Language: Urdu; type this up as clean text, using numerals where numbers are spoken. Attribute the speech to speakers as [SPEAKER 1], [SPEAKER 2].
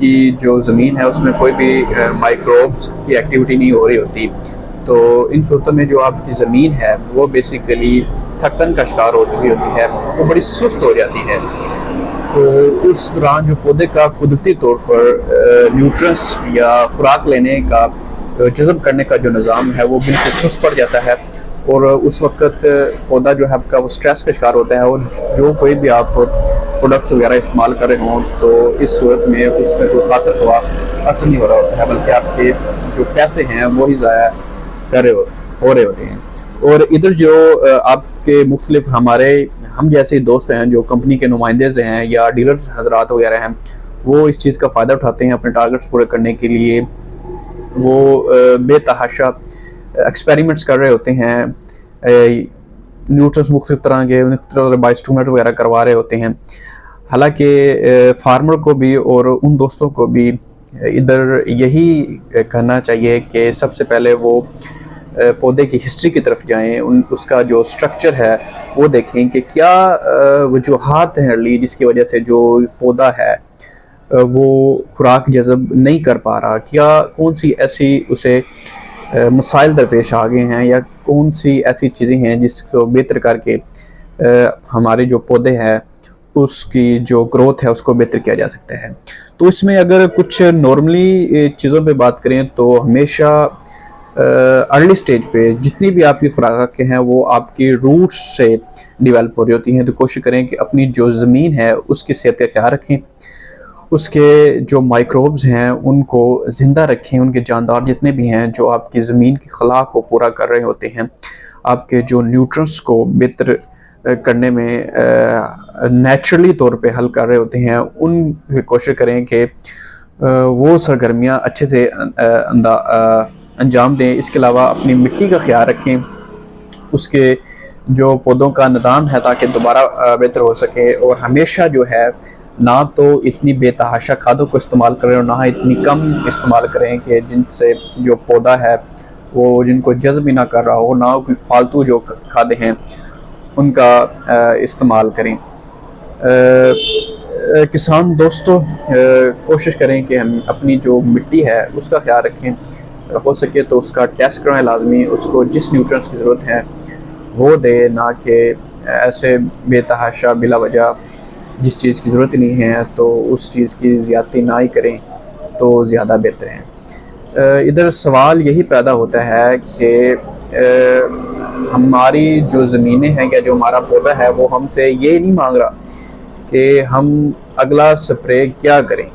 [SPEAKER 1] کی جو زمین ہے اس میں کوئی بھی مائکروبس کی ایکٹیویٹی نہیں ہو رہی ہوتی، تو ان صورتوں میں جو آپ کی زمین ہے وہ بیسیکلی تھکن کا شکار ہو چکی ہوتی ہے، وہ بڑی سست ہو جاتی ہے۔ تو اس دوران جو پودے کا قدرتی طور پر نیوٹرنس یا خوراک لینے کا جذب کرنے کا جو نظام ہے وہ بالکل سست پڑ جاتا ہے، اور اس وقت پودا جو ہے آپ کا وہ سٹریس کا شکار ہوتا ہے، اور جو کوئی بھی آپ پروڈکٹس وغیرہ استعمال کر رہے ہوں تو اس صورت میں اس میں کوئی خاطر خواہ اثر نہیں ہو رہا ہوتا ہے، بلکہ آپ کے جو پیسے ہیں وہی ضائع ہو رہے ہوتے ہیں۔ اور ادھر جو آپ کے مختلف ہم جیسے دوست ہیں جو کمپنی کے نمائندے ہیں یا ڈیلرز حضرات وغیرہ ہیں، وہ اس چیز کا فائدہ اٹھاتے ہیں اپنے ٹارگٹس پورے کرنے کے لیے۔ وہ بے تحاشا ایکسپیریمنٹس کر رہے ہوتے ہیں، نیوٹرنس مختلف طرح کے بائسٹومیٹ وغیرہ کروا رہے ہوتے ہیں۔ حالانکہ فارمر کو بھی اور ان دوستوں کو بھی ادھر یہی کرنا چاہیے کہ سب سے پہلے وہ پودے کی ہسٹری کی طرف جائیں، اس کا جو سٹرکچر ہے وہ دیکھیں کہ کیا وجوہات ہیں ارلی جس کی وجہ سے جو پودا ہے وہ خوراک جذب نہیں کر پا رہا، کیا کون سی ایسی اسے مسائل درپیش آ گئے ہیں، یا کون سی ایسی چیزیں ہیں جس کو بہتر کر کے ہمارے جو پودے ہیں اس کی جو گروتھ ہے اس کو بہتر کیا جا سکتا ہے۔ تو اس میں اگر کچھ نارملی چیزوں پہ بات کریں تو ہمیشہ ارلی سٹیج پہ جتنی بھی آپ کی خوراکیں ہیں وہ آپ کی روٹس سے ڈیولپ ہو رہی ہوتی ہیں، تو کوشش کریں کہ اپنی جو زمین ہے اس کی صحت کا خیال رکھیں، اس کے جو مائکروبز ہیں ان کو زندہ رکھیں، ان کے جاندار جتنے بھی ہیں جو آپ کی زمین کی خلا کو پورا کر رہے ہوتے ہیں، آپ کے جو نیوٹرنس کو بہتر کرنے میں نیچرلی طور پہ حل کر رہے ہوتے ہیں، ان پہ کوشش کریں کہ وہ سرگرمیاں اچھے سے انجام دیں۔ اس کے علاوہ اپنی مٹی کا خیال رکھیں، اس کے جو پودوں کا نظام ہے تاکہ دوبارہ بہتر ہو سکے، اور ہمیشہ جو ہے نہ تو اتنی بے تحاشا کھادوں کو استعمال کریں اور نہ اتنی کم استعمال کریں کہ جن سے جو پودا ہے وہ جن کو جذب ہی نہ کر رہا ہو، نہ کوئی فالتو جو کھادیں ہیں ان کا استعمال کریں۔ کسان دوستوں کوشش کریں کہ ہم اپنی جو مٹی ہے اس کا خیال رکھیں، ہو سکے تو اس کا ٹیسٹ کریں لازمی، اس کو جس نیوٹرنس کی ضرورت ہے وہ دے، نہ کہ ایسے بے تحاشا بلا وجہ جس چیز کی ضرورت نہیں ہے تو اس چیز کی زیادتی نہ ہی کریں تو زیادہ بہتر ہے۔ ادھر سوال یہی پیدا ہوتا ہے کہ ہماری جو زمینیں ہیں یا جو ہمارا پودا ہے وہ ہم سے یہ نہیں مانگ رہا کہ ہم اگلا سپرے کیا کریں۔